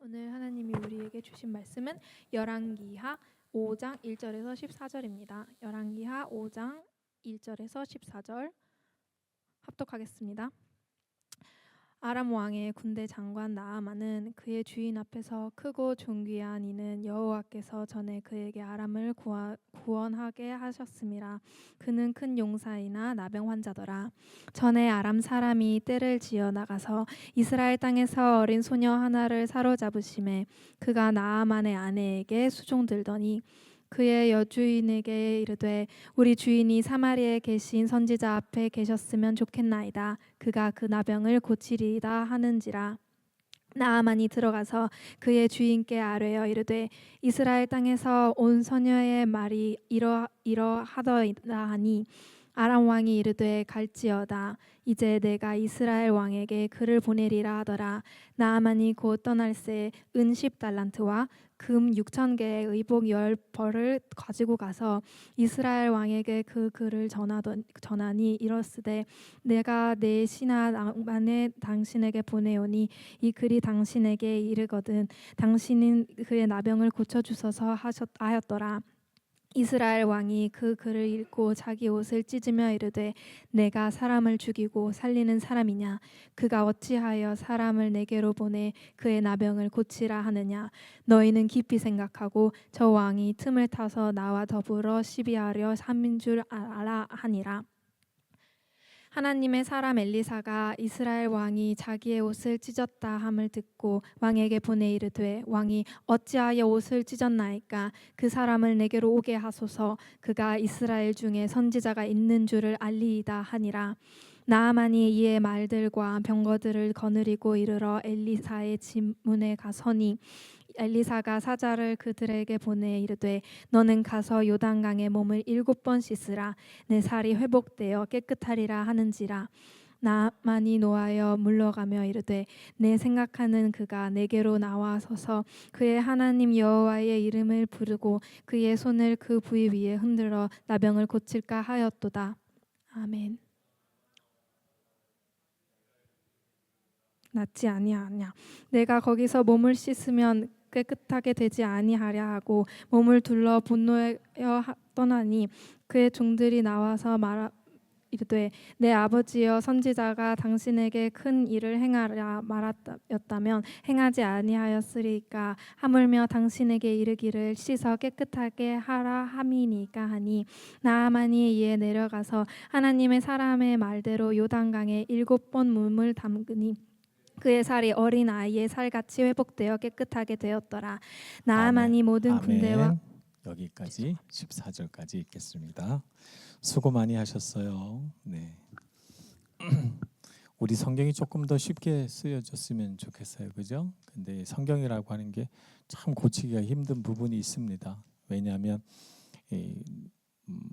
오늘 하나님이 우리에게 주신 말씀은 열왕기하 5장 1절에서 14절입니다. 열왕기하 5장 1절에서 14절 합독하겠습니다. 아람 왕의 군대 장관 나아만은 그의 주인 앞에서 크고 존귀한 이는 여호와께서 전에 그에게 아람을 구원하게 하셨음이라. 그는 큰 용사이나 나병 환자더라. 전에 아람 사람이 떼를 지어 나가서 이스라엘 땅에서 어린 소녀 하나를 사로잡으심에 그가 나아만의 아내에게 수종들더니 그의 여주인에게 이르되 우리 주인이 사마리아에 계신 선지자 앞에 계셨으면 좋겠나이다. 그가 그 나병을 고치리이다 하는지라. 나아만이 들어가서 그의 주인께 아뢰어 이르되 이스라엘 땅에서 온 소녀의 말이 이러하더이다 하니 아람 왕이 이르되 갈지어다. 이제 내가 이스라엘 왕에게 그를 보내리라 하더라. 나아만이 곧 떠날새 은 10달란트와 금 6,000개의 의복 10벌을 가지고 가서 이스라엘 왕에게 그 글을 전하니 이렇으되 내가 내 신하 나만을 당신에게 보내오니 이 글이 당신에게 이르거든 당신은 그의 나병을 고쳐주소서 하였더라. 이스라엘 왕이 그 글을 읽고 자기 옷을 찢으며 이르되 내가 사람을 죽이고 살리는 사람이냐? 그가 어찌하여 사람을 내게로 보내 그의 나병을 고치라 하느냐? 너희는 깊이 생각하고 저 왕이 틈을 타서 나와 더불어 시비하려 함인 줄 알아 하니라. 하나님의 사람 엘리사가 이스라엘 왕이 자기의 옷을 찢었다 함을 듣고 왕에게 보내 이르되 왕이 어찌하여 옷을 찢었나이까? 그 사람을 내게로 오게 하소서. 그가 이스라엘 중에 선지자가 있는 줄을 알리이다 하니라. 나아만이 이에 말들과 병거들을 거느리고 이르러 엘리사의 집문에 가서니 엘리사가 사자를 그들에게 보내 이르되 너는 가서 요단강에 몸을 7번 씻으라. 내 살이 회복되어 깨끗하리라 하는지라. 나아만이 노하여 물러가며 이르되 내 생각하는 그가 내게로 나와서서 그의 하나님 여호와의 이름을 부르고 그의 손을 그 부위 위에 흔들어 나병을 고칠까 하였도다. 아멘. 낫지 아니하냐. 내가 거기서 몸을 씻으면 깨끗하게 되지 아니하랴 하고 몸을 둘러 분노하여 떠나니 그의 종들이 나와서 이르되 내 아버지여 선지자가 당신에게 큰 일을 행하라 말하였다면 행하지 아니하였으리까? 하물며 당신에게 이르기를 씻어 깨끗하게 하라 함이니까 하니 나아만이 이에 내려가서 하나님의 사람의 말대로 요단강에 7번 몸을 담그니 그의 살이 어린 아이의 살같이 회복되어 깨끗하게 되었더라. 나아만이 모든 군대와 여기까지 14절까지 읽겠습니다. 수고 많이 하셨어요. 네. 우리 성경이 조금 더 쉽게 쓰여졌으면 좋겠어요. 그죠? 근데 성경이라고 하는 게 참 고치기가 힘든 부분이 있습니다. 왜냐하면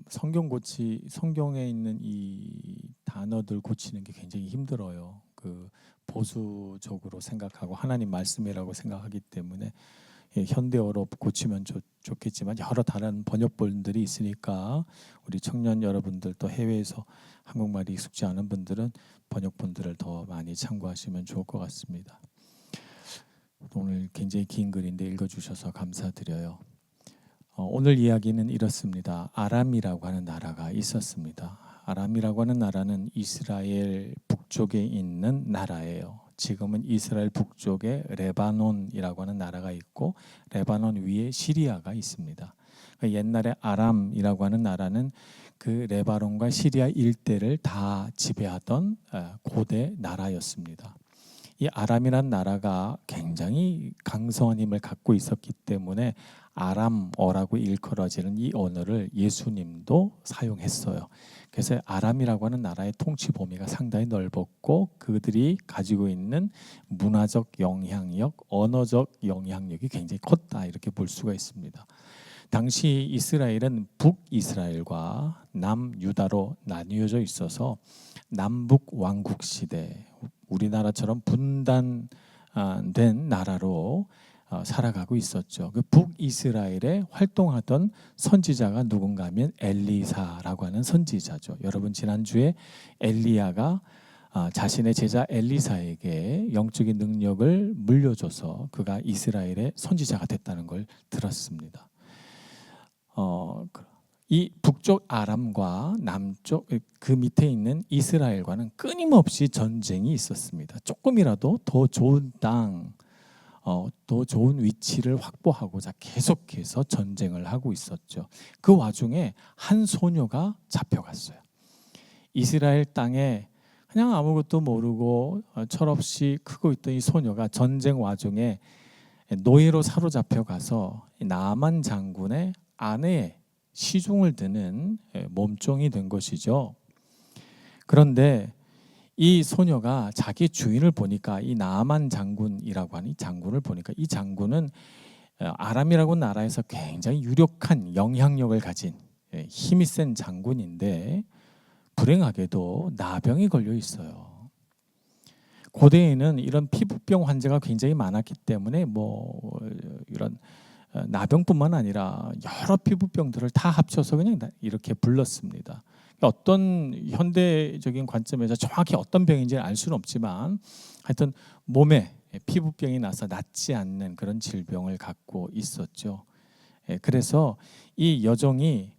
성경에 있는 이 단어들 고치는 게 굉장히 힘들어요. 그 보수적으로 생각하고 하나님 말씀이라고 생각하기 때문에 현대어로 고치면 좋겠지만 여러 다른 번역본들이 있으니까 우리 청년 여러분들 또 해외에서 한국말이 익숙지 않은 분들은 번역본들을 더 많이 참고하시면 좋을 것 같습니다. 오늘 굉장히 긴 글인데 읽어주셔서 감사드려요. 오늘 이야기는 이렇습니다. 아람이라고 하는 나라가 있었습니다. 아람이라고 하는 나라는 이스라엘 북쪽에 있는 나라예요. 지금은 이스라엘 북쪽에 레바논이라고 하는 나라가 있고 레바논 위에 시리아가 있습니다. 옛날에 아람이라고 하는 나라는 그 레바논과 시리아 일대를 다 지배하던 고대 나라였습니다. 이 아람이란 나라가 굉장히 강성한 힘을 갖고 있었기 때문에 아람어라고 일컬어지는 이 언어를 예수님도 사용했어요. 그래서 아람이라고 하는 나라의 통치 범위가 상당히 넓었고 그들이 가지고 있는 문화적 영향력, 언어적 영향력이 굉장히 컸다 이렇게 볼 수가 있습니다. 당시 이스라엘은 북이스라엘과 남유다로 나뉘어져 있어서 남북 왕국 시대, 우리나라처럼 분단된 나라로 살아가고 있었죠. 그 북이스라엘에 활동하던 선지자가 누군가 하면 엘리사라고 하는 선지자죠. 여러분 지난주에 엘리야가 자신의 제자 엘리사에게 영적인 능력을 물려줘서 그가 이스라엘의 선지자가 됐다는 걸 들었습니다. 이 북쪽 아람과 남쪽 그 밑에 있는 이스라엘과는 끊임없이 전쟁이 있었습니다. 조금이라도 더 좋은 땅, 더 좋은 위치를 확보하고자 계속해서 전쟁을 하고 있었죠. 그 와중에 한 소녀가 잡혀갔어요. 이스라엘 땅에 그냥 아무것도 모르고 철없이 크고 있던 이 소녀가 전쟁 와중에 노예로 사로잡혀 가서 나만 장군의 아내의 시중을 드는 몸종이 된 것이죠. 그런데 이 소녀가 자기 주인을 보니까 이 나만 장군이라고 하는 이 장군을 보니까 이 장군은 아람이라고 나라에서 굉장히 유력한 영향력을 가진 힘이 센 장군인데 불행하게도 나병이 걸려 있어요. 고대에는 이런 피부병 환자가 굉장히 많았기 때문에 뭐 이런 나병뿐만 아니라 여러 피부병들을 다 합쳐서 그냥 이렇게 불렀습니다. 어떤 현대적인 관점에서 정확히 어떤 병인지는 알 수는 없지만 하여튼 몸에 피부병이 나서 낫지 않는 그런 질병을 갖고 있었죠. 그래서 이 여종이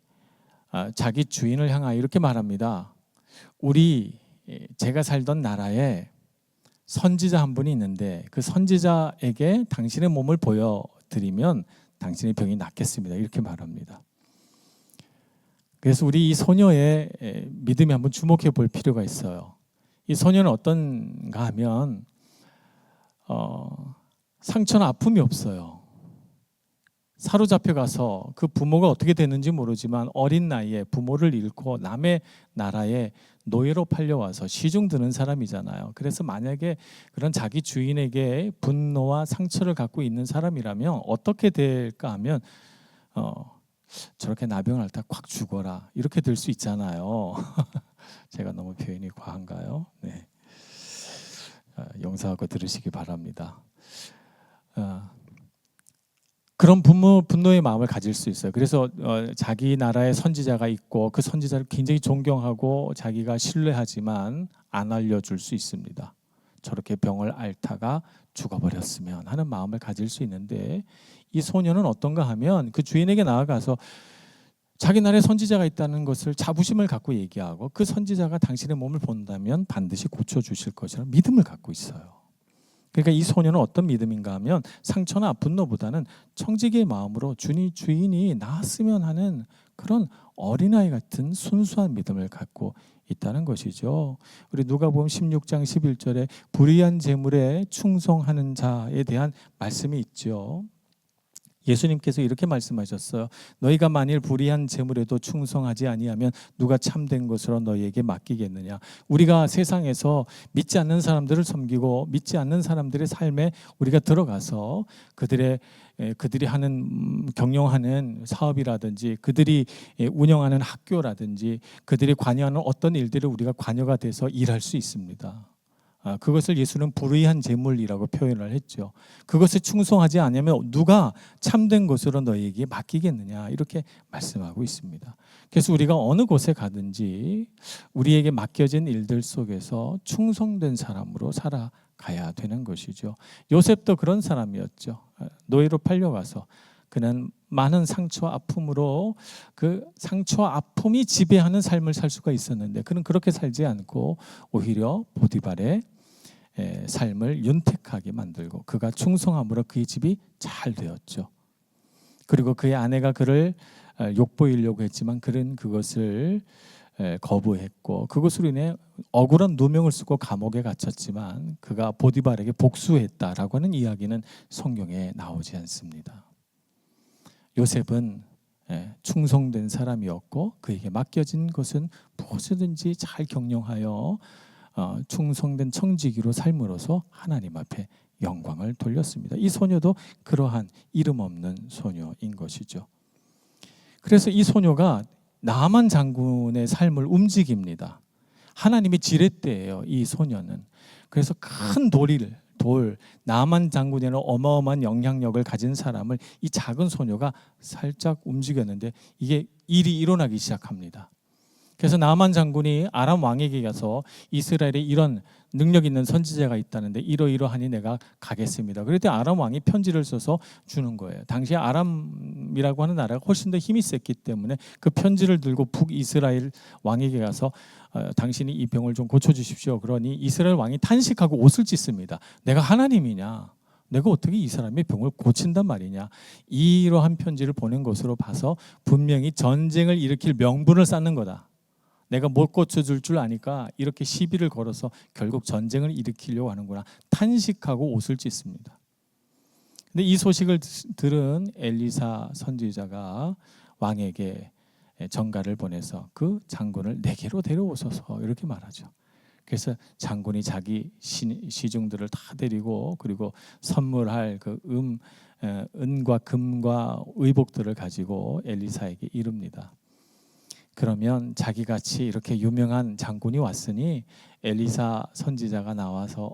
자기 주인을 향하여 이렇게 말합니다. 제가 살던 나라에 선지자 한 분이 있는데 그 선지자에게 당신의 몸을 보여드리면 당신의 병이 낫겠습니다. 이렇게 말합니다. 그래서 우리 이 소녀의 믿음에 한번 주목해 볼 필요가 있어요. 이 소녀는 어떤가 하면 상처나 아픔이 없어요. 사로잡혀 가서 그 부모가 어떻게 됐는지 모르지만 어린 나이에 부모를 잃고 남의 나라에 노예로 팔려와서 시중 드는 사람이잖아요. 그래서 만약에 그런 자기 주인에게 분노와 상처를 갖고 있는 사람이라면 어떻게 될까 하면 저렇게 나병을 앓다 콱 죽어라 이렇게 될 수 있잖아요. 제가 너무 표현이 과한가요? 네. 용서하고 들으시기 바랍니다. 그런 분노의 마음을 가질 수 있어요. 그래서 자기 나라의 선지자가 있고 그 선지자를 굉장히 존경하고 자기가 신뢰하지만 안 알려줄 수 있습니다. 저렇게 병을 앓다가 죽어버렸으면 하는 마음을 가질 수 있는데 이 소녀는 어떤가 하면 그 주인에게 나아가서 자기 나라에 선지자가 있다는 것을 자부심을 갖고 얘기하고 그 선지자가 당신의 몸을 본다면 반드시 고쳐주실 것이라는 믿음을 갖고 있어요. 그러니까 이 소녀는 어떤 믿음인가 하면 상처나 분노보다는 청지기의 마음으로 주인이 나았으면 하는 그런 어린아이 같은 순수한 믿음을 갖고 있다는 것이죠. 우리 누가복음 16장 11절에 불의한 재물에 충성하는 자에 대한 말씀이 있죠. 예수님께서 이렇게 말씀하셨어요. 너희가 만일 불의한 재물에도 충성하지 아니하면 누가 참된 것으로 너희에게 맡기겠느냐. 우리가 세상에서 믿지 않는 사람들을 섬기고 믿지 않는 사람들의 삶에 우리가 들어가서 그들이 하는 경영하는 사업이라든지 그들이 운영하는 학교라든지 그들이 관여하는 어떤 일들을 우리가 관여가 돼서 일할 수 있습니다. 그것을 예수는 불의한 재물이라고 표현을 했죠. 그것에 충성하지 않으면 누가 참된 것으로 너희에게 맡기겠느냐 이렇게 말씀하고 있습니다. 그래서 우리가 어느 곳에 가든지 우리에게 맡겨진 일들 속에서 충성된 사람으로 살아가야 되는 것이죠. 요셉도 그런 사람이었죠. 노예로 팔려가서 그는 많은 상처와 아픔으로 그 상처와 아픔이 지배하는 삶을 살 수가 있었는데 그는 그렇게 살지 않고 오히려 보디발의 삶을 윤택하게 만들고 그가 충성함으로 그의 집이 잘 되었죠. 그리고 그의 아내가 그를 욕보이려고 했지만 그는 그것을 거부했고 그것으로 인해 억울한 누명을 쓰고 감옥에 갇혔지만 그가 보디발에게 복수했다라고 하는 이야기는 성경에 나오지 않습니다. 요셉은 충성된 사람이었고 그에게 맡겨진 것은 무엇이든지 잘 경영하여 충성된 청지기로 삶으로써 하나님 앞에 영광을 돌렸습니다. 이 소녀도 그러한 이름 없는 소녀인 것이죠. 그래서 이 소녀가 나만 장군의 삶을 움직입니다. 하나님의 지렛대예요. 이 소녀는. 그래서 큰 돌 나만 장군이라는 어마어마한 영향력을 가진 사람을 이 작은 소녀가 살짝 움직였는데 이게 일이 일어나기 시작합니다. 그래서 나만 장군이 아람 왕에게 가서 이스라엘에 이런 능력 있는 선지자가 있다는데 이러이러하니 내가 가겠습니다. 그랬더니 아람 왕이 편지를 써서 주는 거예요. 당시에 아람이라고 하는 나라가 훨씬 더 힘이 셌기 때문에 그 편지를 들고 북이스라엘 왕에게 가서 당신이 이 병을 좀 고쳐주십시오. 그러니 이스라엘 왕이 탄식하고 옷을 찢습니다. 내가 하나님이냐? 내가 어떻게 이 사람의 병을 고친단 말이냐? 이러한 편지를 보낸 것으로 봐서 분명히 전쟁을 일으킬 명분을 쌓는 거다. 내가 못 고쳐줄 줄 아니까 이렇게 시비를 걸어서 결국 전쟁을 일으키려고 하는구나. 탄식하고 옷을 찢습니다. 근데 이 소식을 들은 엘리사 선지자가 왕에게 전가를 보내서 그 장군을 내게로 데려오소서 이렇게 말하죠. 그래서 장군이 자기 시중들을 다 데리고 그리고 선물할 그 은과 금과 의복들을 가지고 엘리사에게 이릅니다. 그러면 자기같이 이렇게 유명한 장군이 왔으니 엘리사 선지자가 나와서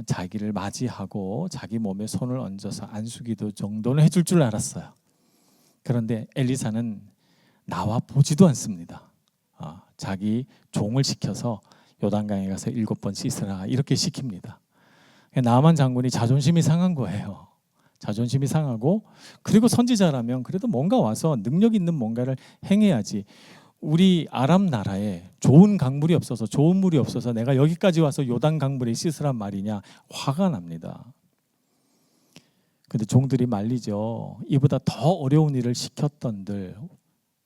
자기를 맞이하고 자기 몸에 손을 얹어서 안수기도 정도는 해줄 줄 알았어요. 그런데 엘리사는 나와 보지도 않습니다. 자기 종을 시켜서 요단강에 가서 7번 씻으라 이렇게 시킵니다. 나만 장군이 자존심이 상한 거예요. 자존심이 상하고 그리고 선지자라면 그래도 뭔가 와서 능력 있는 뭔가를 행해야지. 우리 아람 나라에 좋은 강물이 없어서 좋은 물이 없어서 내가 여기까지 와서 요단 강물에 씻으란 말이냐. 화가 납니다. 근데 종들이 말리죠. 이보다 더 어려운 일을 시켰던들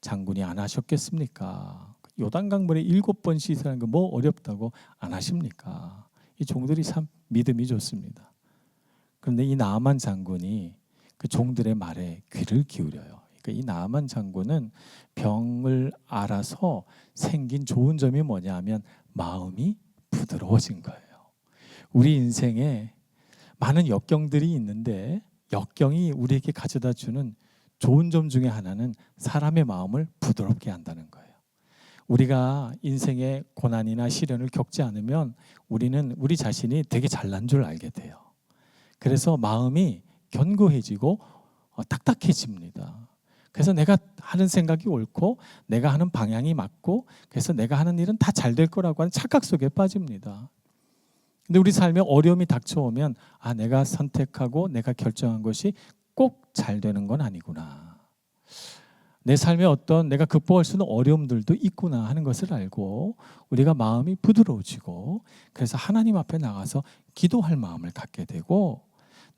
장군이 안 하셨겠습니까? 요단 강물에 7번 씻으라는 거 뭐 어렵다고 안 하십니까? 이 종들이 참 믿음이 좋습니다. 그런데 이 나아만 장군이 그 종들의 말에 귀를 기울여요. 그러니까 이 나아만 장군은 병을 알아서 생긴 좋은 점이 뭐냐면 마음이 부드러워진 거예요. 우리 인생에 많은 역경들이 있는데 역경이 우리에게 가져다 주는 좋은 점 중에 하나는 사람의 마음을 부드럽게 한다는 거예요. 우리가 인생의 고난이나 시련을 겪지 않으면 우리는 우리 자신이 되게 잘난 줄 알게 돼요. 그래서 마음이 견고해지고 딱딱해집니다. 그래서 내가 하는 생각이 옳고 내가 하는 방향이 맞고 그래서 내가 하는 일은 다 잘 될 거라고 하는 착각 속에 빠집니다. 근데 우리 삶에 어려움이 닥쳐오면 내가 선택하고 내가 결정한 것이 꼭 잘 되는 건 아니구나. 내 삶에 어떤 내가 극복할 수 있는 어려움들도 있구나 하는 것을 알고 우리가 마음이 부드러워지고 그래서 하나님 앞에 나가서 기도할 마음을 갖게 되고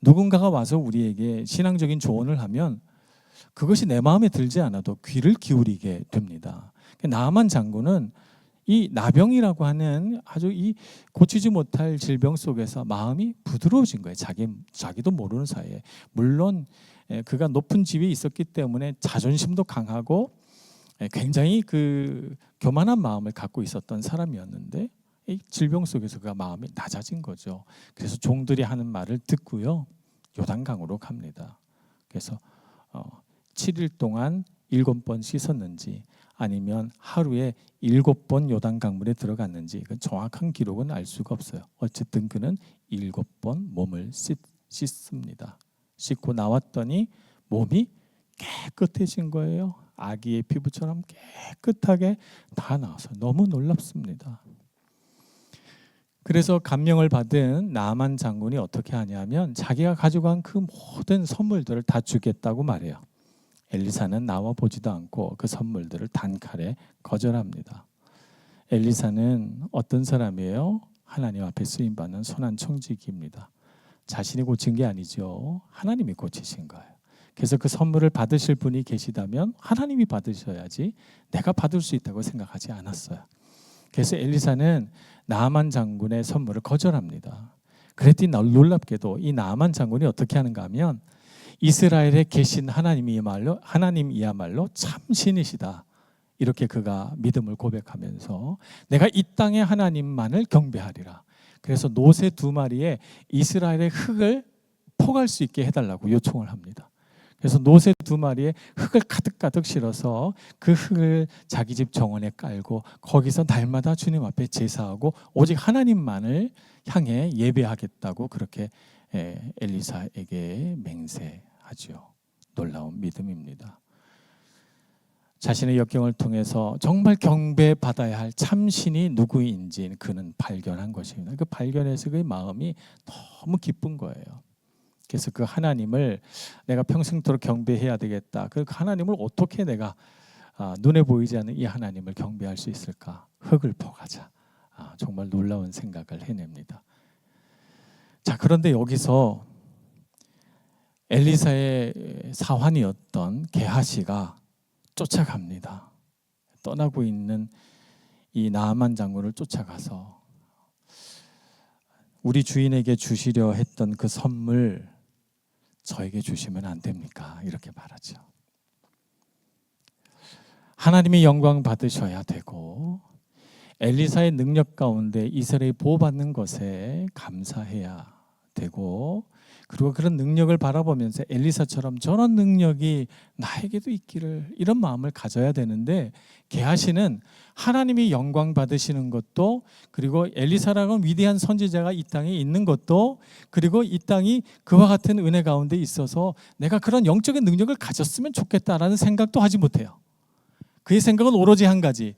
누군가가 와서 우리에게 신앙적인 조언을 하면 그것이 내 마음에 들지 않아도 귀를 기울이게 됩니다. 나아만 장군은 이 나병이라고 하는 아주 이 고치지 못할 질병 속에서 마음이 부드러워진 거예요. 자기도 모르는 사이에. 물론 그가 높은 지위에 있었기 때문에 자존심도 강하고 굉장히 그 교만한 마음을 갖고 있었던 사람이었는데 이 질병 속에서 그가 마음이 낮아진 거죠. 그래서 종들이 하는 말을 듣고요. 요단강으로 갑니다. 그래서 7일 동안 7번 씻었는지 아니면 하루에 7번 요단강물에 들어갔는지 그 정확한 기록은 알 수가 없어요. 어쨌든 그는 7번 몸을 씻습니다. 씻고 나왔더니 몸이 깨끗해진 거예요. 아기의 피부처럼 깨끗하게 다 나와서 너무 놀랍습니다. 그래서 감명을 받은 나아만 장군이 어떻게 하냐면 자기가 가져간 그 모든 선물들을 다 주겠다고 말해요. 엘리사는 나와 보지도 않고 그 선물들을 단칼에 거절합니다. 엘리사는 어떤 사람이에요? 하나님 앞에 쓰임받는 선한 청지기입니다. 자신이 고친 게 아니죠. 하나님이 고치신 거예요. 그래서 그 선물을 받으실 분이 계시다면 하나님이 받으셔야지 내가 받을 수 있다고 생각하지 않았어요. 그래서 엘리사는 나아만 장군의 선물을 거절합니다. 그랬더니 놀랍게도 이 나아만 장군이 어떻게 하는가 하면 이스라엘에 계신 하나님이야말로 참 신이시다. 이렇게 그가 믿음을 고백하면서 내가 이 땅의 하나님만을 경배하리라. 그래서 노새 2마리에 이스라엘의 흙을 포갈 수 있게 해달라고 요청을 합니다. 그래서 노새 2마리에 흙을 가득가득 실어서 그 흙을 자기 집 정원에 깔고 거기서 날마다 주님 앞에 제사하고 오직 하나님만을 향해 예배하겠다고 그렇게 엘리사에게 맹세하죠. 놀라운 믿음입니다. 자신의 역경을 통해서 정말 경배받아야 할 참신이 누구인지 그는 발견한 것입니다. 그 발견해서 그의 마음이 너무 기쁜 거예요. 그래서 그 하나님을 내가 평생토록 경배해야 되겠다. 그 하나님을 어떻게 내가 눈에 보이지 않는 이 하나님을 경배할 수 있을까? 흙을 퍼가자. 정말 놀라운 생각을 해냅니다. 자, 그런데 여기서 엘리사의 사환이었던 게하시가 쫓아갑니다. 떠나고 있는 이 나아만 장군을 쫓아가서 우리 주인에게 주시려 했던 그 선물 저에게 주시면 안 됩니까? 이렇게 말하죠. 하나님이 영광 받으셔야 되고 엘리사의 능력 가운데 이스라엘이 보호받는 것에 감사해야 되고, 그리고 그런 능력을 바라보면서 엘리사처럼 저런 능력이 나에게도 있기를, 이런 마음을 가져야 되는데, 게하시는 하나님이 영광 받으시는 것도, 그리고 엘리사라는 위대한 선지자가 이 땅에 있는 것도, 그리고 이 땅이 그와 같은 은혜 가운데 있어서 내가 그런 영적인 능력을 가졌으면 좋겠다라는 생각도 하지 못해요. 그의 생각은 오로지 한 가지,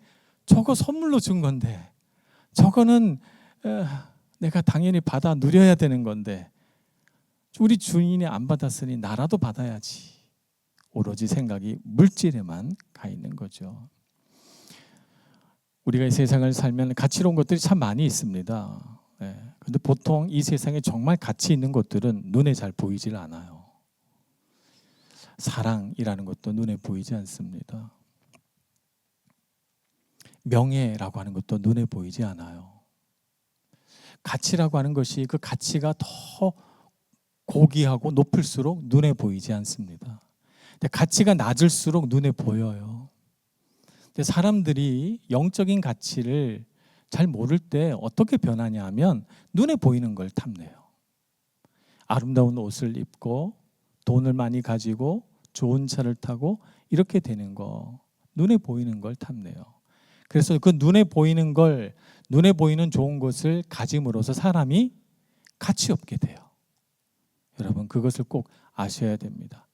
저거 선물로 준 건데, 저거는 내가 당연히 받아 누려야 되는 건데 우리 주인이 안 받았으니 나라도 받아야지. 오로지 생각이 물질에만 가 있는 거죠. 우리가 이 세상을 살면 가치로운 것들이 참 많이 있습니다. 그런데 보통 이 세상에 정말 가치 있는 것들은 눈에 잘 보이질 않아요. 사랑이라는 것도 눈에 보이지 않습니다. 명예라고 하는 것도 눈에 보이지 않아요. 가치라고 하는 것이, 그 가치가 더 고귀하고 높을수록 눈에 보이지 않습니다. 근데 가치가 낮을수록 눈에 보여요. 근데 사람들이 영적인 가치를 잘 모를 때 어떻게 변하냐 하면 눈에 보이는 걸 탐내요. 아름다운 옷을 입고 돈을 많이 가지고 좋은 차를 타고 이렇게 되는 거, 눈에 보이는 걸 탐내요. 그래서 그 눈에 보이는 걸, 눈에 보이는 좋은 것을 가짐으로써 사람이 가치 없게 돼요. 여러분, 그것을 꼭 아셔야 됩니다.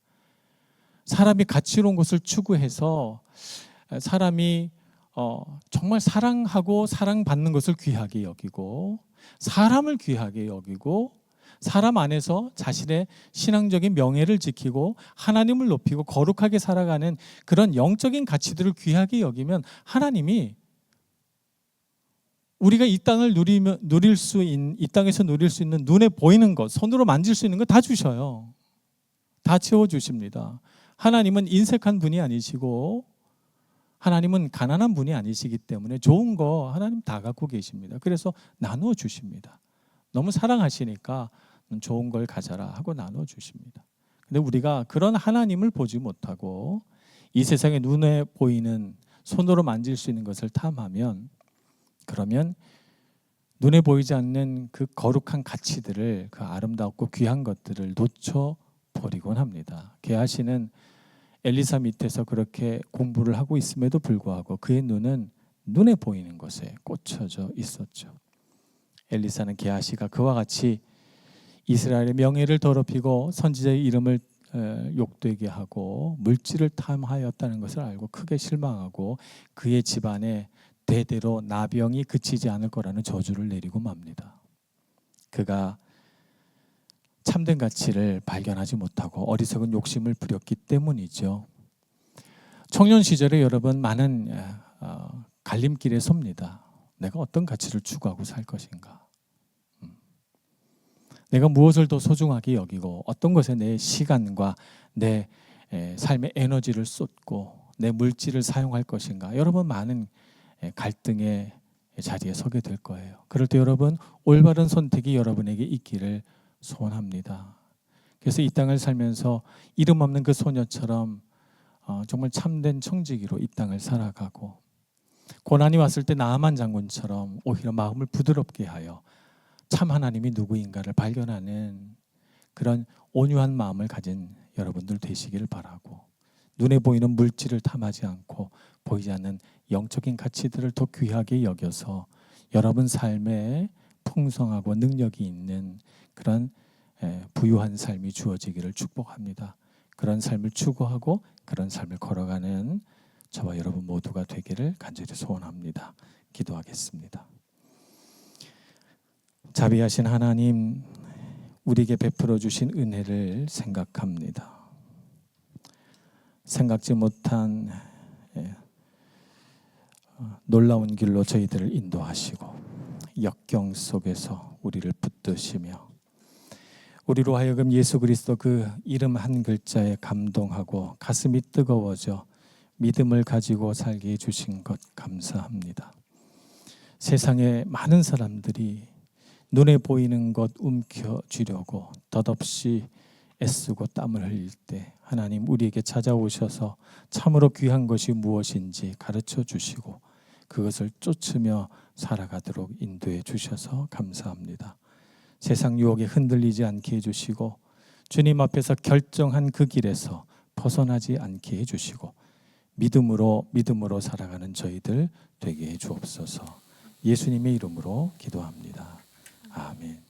사람이 가치로운 것을 추구해서 사람이 정말 사랑하고 사랑받는 것을 귀하게 여기고, 사람을 귀하게 여기고, 사람 안에서 자신의 신앙적인 명예를 지키고 하나님을 높이고 거룩하게 살아가는 그런 영적인 가치들을 귀하게 여기면 하나님이 우리가 이 땅을 이 땅에서 누릴 수 있는 눈에 보이는 것, 손으로 만질 수 있는 것 다 주셔요. 다 채워주십니다. 하나님은 인색한 분이 아니시고 하나님은 가난한 분이 아니시기 때문에 좋은 거 하나님 다 갖고 계십니다. 그래서 나누어 주십니다. 너무 사랑하시니까 좋은 걸 가져라 하고 나눠 주십니다. 근데 우리가 그런 하나님을 보지 못하고 이 세상에 눈에 보이는, 손으로 만질 수 있는 것을 탐하면, 그러면 눈에 보이지 않는 그 거룩한 가치들을, 그 아름답고 귀한 것들을 놓쳐 버리곤 합니다. 게하시는 엘리사 밑에서 그렇게 공부를 하고 있음에도 불구하고 그의 눈은 눈에 보이는 것에 꽂혀져 있었죠. 엘리사는 게하시가 그와 같이 이스라엘의 명예를 더럽히고 선지자의 이름을 욕되게 하고 물질을 탐하였다는 것을 알고 크게 실망하고 그의 집안에 대대로 나병이 그치지 않을 거라는 저주를 내리고 맙니다. 그가 참된 가치를 발견하지 못하고 어리석은 욕심을 부렸기 때문이죠. 청년 시절에 여러분 많은 갈림길에 섭니다. 내가 어떤 가치를 추구하고 살 것인가? 내가 무엇을 더 소중하게 여기고 어떤 것에 내 시간과 내 삶의 에너지를 쏟고 내 물질을 사용할 것인가? 여러분 많은 갈등의 자리에 서게 될 거예요. 그럴 때 여러분 올바른 선택이 여러분에게 있기를 소원합니다. 그래서 이 땅을 살면서 이름 없는 그 소녀처럼 정말 참된 청지기로 이 땅을 살아가고, 고난이 왔을 때 나아만 장군처럼 오히려 마음을 부드럽게 하여 참 하나님이 누구인가를 발견하는 그런 온유한 마음을 가진 여러분들 되시기를 바라고, 눈에 보이는 물질을 탐하지 않고 보이지 않는 영적인 가치들을 더 귀하게 여겨서 여러분 삶에 풍성하고 능력이 있는 그런 부유한 삶이 주어지기를 축복합니다. 그런 삶을 추구하고 그런 삶을 걸어가는 저와 여러분 모두가 되기를 간절히 소원합니다. 기도하겠습니다. 자비하신 하나님, 우리에게 베풀어 주신 은혜를 생각합니다. 생각지 못한 놀라운 길로 저희들을 인도하시고 역경 속에서 우리를 붙드시며 우리로 하여금 예수 그리스도 그 이름 한 글자에 감동하고 가슴이 뜨거워져 믿음을 가지고 살게 해주신 것 감사합니다. 세상에 많은 사람들이 눈에 보이는 것 움켜쥐려고 덧없이 애쓰고 땀을 흘릴 때 하나님 우리에게 찾아오셔서 참으로 귀한 것이 무엇인지 가르쳐 주시고 그것을 쫓으며 살아가도록 인도해 주셔서 감사합니다. 세상 유혹에 흔들리지 않게 해주시고 주님 앞에서 결정한 그 길에서 벗어나지 않게 해주시고 믿음으로 살아가는 저희들 되게 해 주옵소서. 예수님의 이름으로 기도합니다. 아멘.